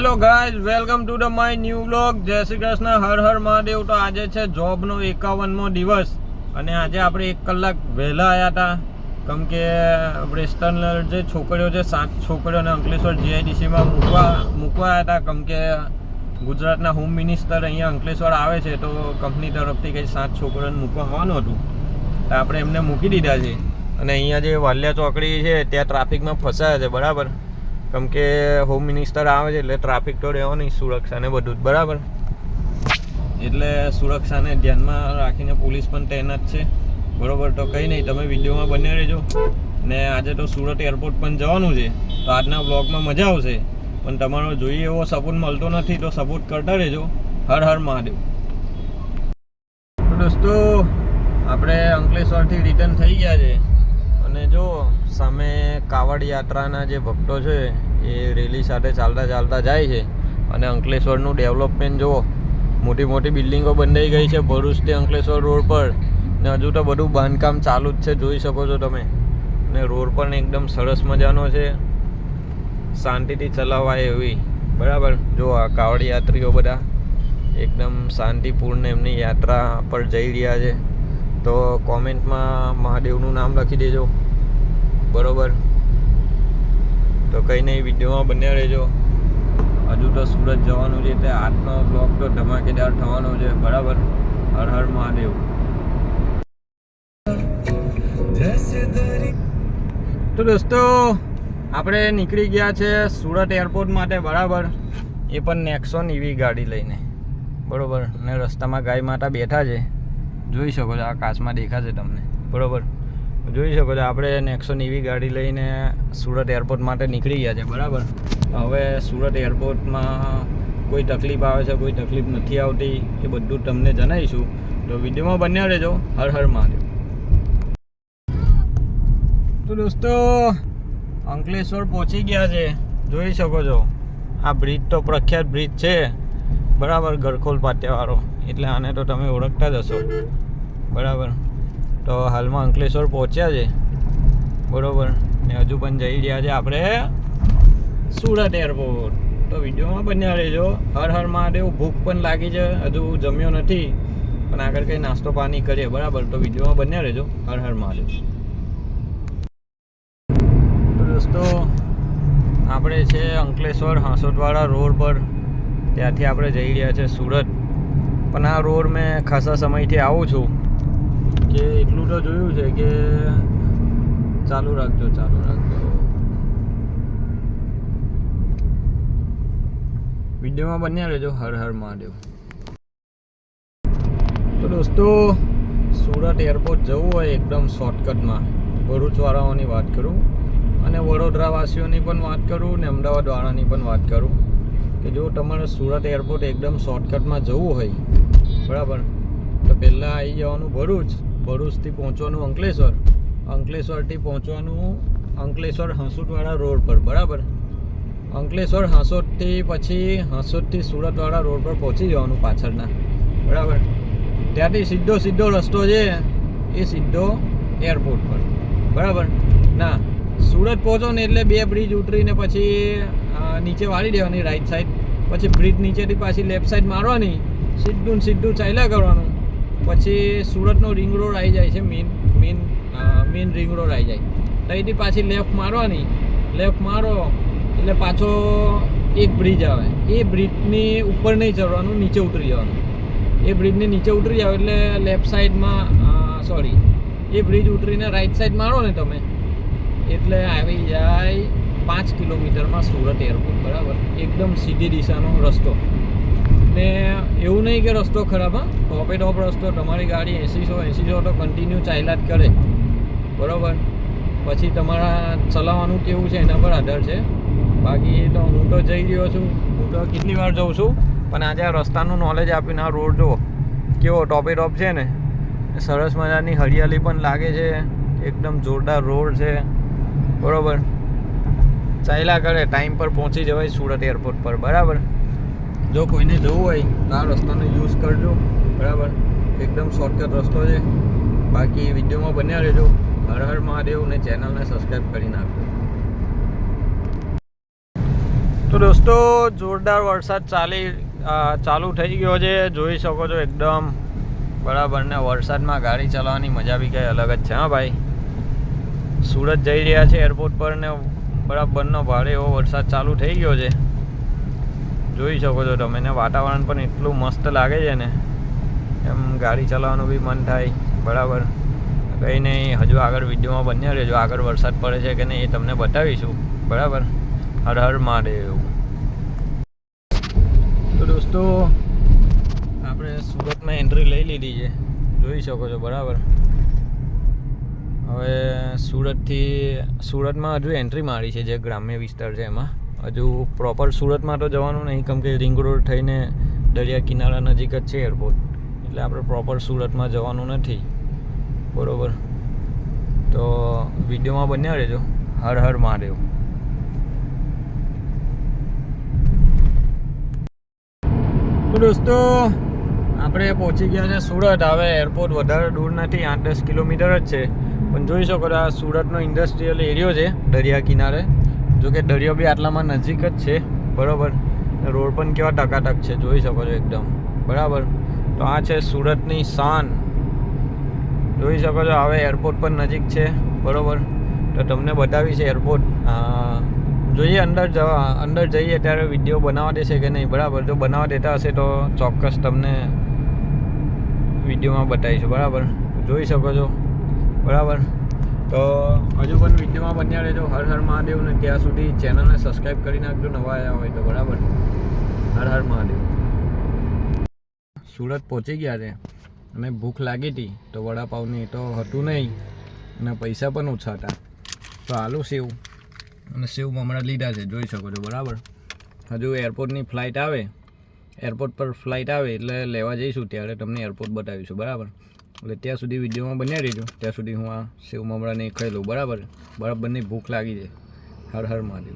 Hello guys, welcome to the my new vlog. જય શ્રી કૃષ્ણ, હર હર મહાદેવ. તો આજે છે જોબનો 51મો દિવસ અને આજે આપણે 1 કલાક વહેલા આવ્યા હતા. કેમ કે વેસ્ટર્ન જે છોકરીઓ છે 7 છોકરીઓને અંકલેશ્વર જીઆઈડીસીમાં મૂકવા આવ્યા હતા. કેમ કે ગુજરાતના હોમ મિનિસ્ટર અહીંયા અંકલેશ્વર આવે છે તો કંપની તરફથી કંઈ 7 છોકરીઓને મૂકવા આવવાનું હતું તો આપણે એમને મૂકી દીધા છે. અને અહીંયા જે વાલિયા ચોકડી છે ત્યાં ટ્રાફિકમાં ફસાયા છે, બરાબર. કેમ કે હોમ મિનિસ્ટર આવે છે એટલે ટ્રાફિક તો રહેવાની, સુરક્ષાને બધું જ બરાબર. એટલે સુરક્ષાને ધ્યાનમાં રાખીને પોલીસ પણ તૈનાત છે, બરાબર. તો કંઈ નહીં, તમે વિડીયોમાં બન્યા રહેજો. ને આજે તો સુરત એરપોર્ટ પણ જવાનું છે તો આજના બ્લોગમાં મજા આવશે. પણ તમારો જોઈએ એવો સપોર્ટ મળતો નથી તો સપોર્ટ કરતા રહેજો. હર હર મહાદેવ. તો દોસ્તો, આપણે અંકલેશ્વરથી રિટર્ન થઈ ગયા છે અને જો સામે કાવડ યાત્રાના જે ભક્તો છે એ રેલી સાથે ચાલતા ચાલતા જાય છે. અને અંકલેશ્વરનું ડેવલપમેન્ટ જુઓ, મોટી મોટી બિલ્ડિંગો બંધાઈ ગઈ છે ભરૂચથી અંકલેશ્વર રોડ પર. ને હજુ તો બધું બાંધકામ ચાલુ જ છે, જોઈ શકો છો તમે. ને રોડ પણ એકદમ સરસ મજાનો છે, શાંતિથી ચલાવાય એવી, બરાબર. જો આ કાવડ યાત્રીઓ બધા એકદમ શાંતિપૂર્ણ એમની યાત્રા પર જઈ રહ્યા છે. તો કોમેન્ટમાં મહાદેવનું નામ લખી દેજો, બરાબર. તો કંઈ નહીં, વિડીયોમાં બન્યા રહેજો. હજુ તો સુરત જવાનું છે તે આજનો બ્લોગ તો ધમાકેદાર થવાનો છે, બરાબર. હર હર મહાદેવ. તો દોસ્તો, આપણે નીકળી ગયા છે સુરત એરપોર્ટ માટે, બરાબર. એ પણ નેક્સોન એવી ગાડી લઈને, બરાબર. ને રસ્તામાં ગાય માતા બેઠા છે, જોઈ શકો છો. આ કાચમાં દેખાશે તમને, બરાબર. જોઈ શકો છો આપણે નેક્સોન એવી ગાડી લઈને સુરત એરપોર્ટ માટે નીકળી ગયા છે, બરાબર. હવે સુરત એરપોર્ટમાં કોઈ તકલીફ આવે છે, કોઈ તકલીફ નથી આવતી, એ બધું તમને જણાવીશું. તો વિડીયોમાં બન્યા રહેજો. હર હર મહાદેવ. તો દોસ્તો, અંકલેશ્વર પહોંચી ગયા છે, જોઈ શકો છો. આ બ્રિજ તો પ્રખ્યાત બ્રિજ છે, બરાબર, ગરખોલ પાટિયાવાળો. એટલે આને તો તમે ઓળખતા જ હશો, બરાબર. તો હાલમાં અંકલેશ્વર પહોંચ્યા છે, બરાબર. ને હજુ પણ જઈ રહ્યા છે આપણે સુરત એરપોર્ટ. તો વિડીયોમાં બન્યા રહેજો. હર હર મહાદેવ. ભૂખ પણ લાગી છે, હજુ જમ્યો નથી, પણ આગળ કંઈ નાસ્તો પાણી કરીએ, બરાબર. તો વિડીયોમાં બન્યા રહેજો. હર હર મહાદેવ. તો દોસ્તો, આપણે છે અંકલેશ્વર હાંસોટવાળા રોડ પર, ત્યાંથી આપણે જઈ રહ્યા છે સુરત. પણ આ રોડ મેં ખાસા સમયથી આવું છું કે એટલું તો જોયું છે કે ચાલુ રાખજો. વિડીયોમાં બન્યા રહેજો. હર હર મહાદેવ. તો દોસ્તો, સુરત એરપોર્ટ જવું હોય એકદમ શોર્ટકટમાં, ભરૂચવાળાઓની વાત કરું અને વડોદરાવાસીઓની પણ વાત કરું ને અમદાવાદવાળાની પણ વાત કરું કે જો તમારે સુરત એરપોર્ટ એકદમ શોર્ટકટમાં જવું હોય, બરાબર, તો પહેલાં આવી જવાનું ભરૂચ, ભરૂચથી પહોંચવાનું અંકલેશ્વર, અંકલેશ્વરથી પહોંચવાનું અંકલેશ્વર હાંસોટવાળા રોડ પર, બરાબર. અંકલેશ્વર હાંસોટથી પછી હાંસોટથી સુરતવાળા રોડ પર પહોંચી જવાનું પાછળના, બરાબર. ત્યાંથી સીધો રસ્તો છે એ સીધો એરપોર્ટ પર, બરાબર. ના, સુરત પહોંચો ને એટલે 2 બ્રિજ ઉતરીને પછી નીચે વાળી દેવાની રાઈટ સાઈડ, પછી બ્રિજ નીચેથી પાછી લેફ્ટ સાઈડ મારવાની, સીધું ચાલ્યા કરવાનું. પછી સુરતનો રિંગ રોડ આવી જાય છે, મેઇન રિંગ રોડ આવી જાય. ત્યાંથી પાછી લેફ્ટ મારવાની, લેફ્ટ મારો એટલે પાછો એક બ્રિજ આવે. એ બ્રિજની ઉપર નહીં ચડવાનું, નીચે ઉતરી જવાનું. એ બ્રિજની નીચે ઉતરી જાવ એટલે લેફ્ટ સાઈડમાં એ બ્રિજ ઉતરીને રાઈટ સાઈડ મારો ને તમે એટલે આવી જાય 5 કિલોમીટરમાં સુરત એરપોર્ટ, બરાબર. એકદમ સીધી દિશાનો રસ્તો. ને એવું નહીં કે રસ્તો ખરાબ, હા, ટોપે ટોપ રસ્તો. તમારી ગાડી 80-100 તો કન્ટિન્યુ ચાલ્યા જ કરે, બરાબર. પછી તમારા ચલાવવાનું કેવું છે એના પર આધાર છે. બાકી તો હું તો જઈ રહ્યો છું, હું તો કેટલી વાર જઉં છું, પણ આજે આ રસ્તાનું નોલેજ આપીને આ રોડ જુઓ કેવો ટોપે ટોપ છે ને, સરસ મજાની હરિયાળી પણ લાગે છે, એકદમ જોરદાર રોડ છે, બરાબર. ચાલ્યા કરે, ટાઈમ પર પહોંચી જવાય સુરત એરપોર્ટ પર, બરાબર. જો કોઈને જવું હોય તો આ રસ્તાનો યુઝ કરજો, બરાબર. એકદમ શોર્ટકટ રસ્તો છે. બાકી વિડીયોમાં બન્યા રહેજો. હર હર મહાદેવ. ને ચેનલને સબસ્ક્રાઈબ કરી નાખજો. તો દોસ્તો જોરદાર વરસાદ ચાલુ થઈ ગયો છે, જોઈ શકો છો એકદમ બરાબર. ને વરસાદમાં ગાડી ચલાવવાની મજા બી કંઈ અલગ જ છે. હા ભાઈ, સુરત જઈ રહ્યા છે એરપોર્ટ પર ને બરાબરનો ભારે એવો વરસાદ ચાલુ થઈ ગયો છે, જોઈ શકો છો તમે. ને વાતાવરણ પણ એટલું મસ્ત લાગે છે ને, એમ ગાડી ચલાવવાનું બી મન થાય બરાબર. કંઈ નહીં, હજુ આગળ વિડીયોમાં બન્યા રહેજો. આગળ વરસાદ પડે છે કે નહીં એ તમને બતાવીશું બરાબર. હર હર મહાદેવ. તો દોસ્તો આપણે સુરતમાં એન્ટ્રી લઈ લીધી છે, જોઈ શકો છો બરાબર. હવે સુરતમાં હજુ એન્ટ્રી મારી છે, જે ગ્રામ્ય વિસ્તાર છે એમાં. હજુ પ્રોપર સુરતમાં તો જવાનું નહીં, કેમ કે રિંગ રોડ થઈને દરિયા કિનારા નજીક જ છે એરપોર્ટ, એટલે આપણે પ્રોપર સુરતમાં જવાનું નથી બરાબર. તો વિડીયોમાં બન્યા રહેજો. હર હર મહાદેવ. તો દોસ્તો આપણે પહોંચી ગયા છે સુરત. હવે એરપોર્ટ વધારે દૂર નથી, 8-10 કિલોમીટર જ છે. પણ જોઈ શકો છો આ સુરતનો ઇન્ડસ્ટ્રીયલ એરિયો છે દરિયા કિનારે. જો કે દરિયો બી આટલામાં નજીક જ છે બરાબર. રોડ પણ કેવા ટકાટક છે, જોઈ શકો છો એકદમ બરાબર. તો આ છે સુરતની શાન, જોઈ શકો છો. હવે એરપોર્ટ પણ નજીક છે બરાબર. તો તમને બતાવી છે એરપોર્ટ. જોઈએ અંદર જઈએ ત્યારે વિડીયો બનાવવા દેશે કે નહીં બરાબર. જો બનાવવા દેતા હશે તો ચોક્કસ તમને વિડીયોમાં બતાવીશું બરાબર. જોઈ શકો છો બરાબર. તો હજુ પણ વિડીયોમાં બન્યા રહેજો. હર હર મહાદેવ. ને ત્યાં સુધી ચેનલને સબસ્ક્રાઈબ કરી નાખજો નવા આવ્યા હોય તો બરાબર. હર હર મહાદેવ. સુરત પહોંચી ગયા છે અને ભૂખ લાગી હતી તો વડાપાવની તો હતું નહીં અને પૈસા પણ ઓછા હતા, તો આલુ સેવ અને સેવ મમરા લીધા છે, જોઈ શકો છો બરાબર. હજુ એરપોર્ટની ફ્લાઇટ આવે, એરપોર્ટ પર ફ્લાઇટ આવે એટલે લેવા જઈશું, ત્યારે તમને એરપોર્ટ બતાવીશું બરાબર. એટલે ત્યાં સુધી વિડીયોમાં બન્યા રહેજો. ત્યાં સુધી હું આ સેવ મમરાને ખાઈ લઉં બરાબર. બરાબરની ભૂખ લાગી છે. હર હર મહાદેવ.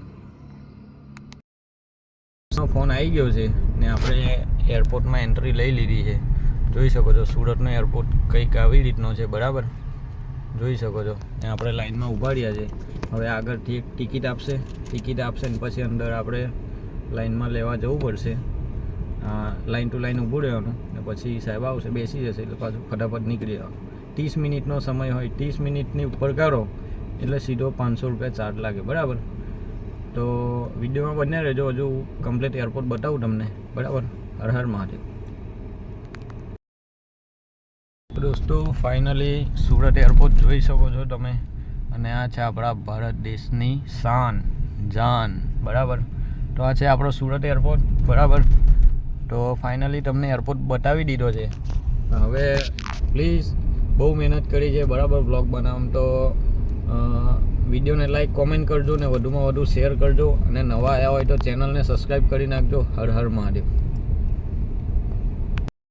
ફોન આવી ગયો છે ને આપણે એરપોર્ટમાં એન્ટ્રી લઈ લીધી છે, જોઈ શકો છો. સુરતનો એરપોર્ટ કંઈક આવી રીતનો છે બરાબર, જોઈ શકો છો. ત્યાં આપણે લાઇનમાં ઊભા રહ્યા છે. હવે આગળથી એક ટિકિટ આપશે ને પછી અંદર આપણે લાઇનમાં લેવા જવું પડશે. લાઇન ટુ લાઇન ઊભું રહેવાનું ને પછી સાહેબ આવશે, બેસી જશે એટલે પાછું ફટાફટ નીકળી જવાનું. 30 મિનિટનો સમય હોય, 30 મિનિટની ઉપર કરો એટલે સીધો 500 રૂપિયા ચાર્જ લાગે બરાબર. તો વિડીયોમાં બન્યા રહેજો, હજુ કમ્પ્લીટ એરપોર્ટ બતાવું તમને બરાબર. હર હર મહાદેવ. દોસ્તો ફાઇનલી સુરત એરપોર્ટ જોઈ શકો છો તમે, અને આ છે આપણા ભારત દેશની શાન જાન બરાબર. તો આ છે આપણો સુરત એરપોર્ટ બરાબર. તો ફાઇનલી તમને એરપોર્ટ બતાવી દીધો છે. હવે પ્લીઝ બહુ મહેનત કરી છે બરાબર બ્લોગ બનાવવામાં, તો વિડીયોને લાઈક કોમેન્ટ કરજો ને વધુમાં વધુ શેર કરજો, અને નવા આવ્યા હોય તો ચેનલને સબસ્ક્રાઈબ કરી નાખજો. હર હર મહાદેવ.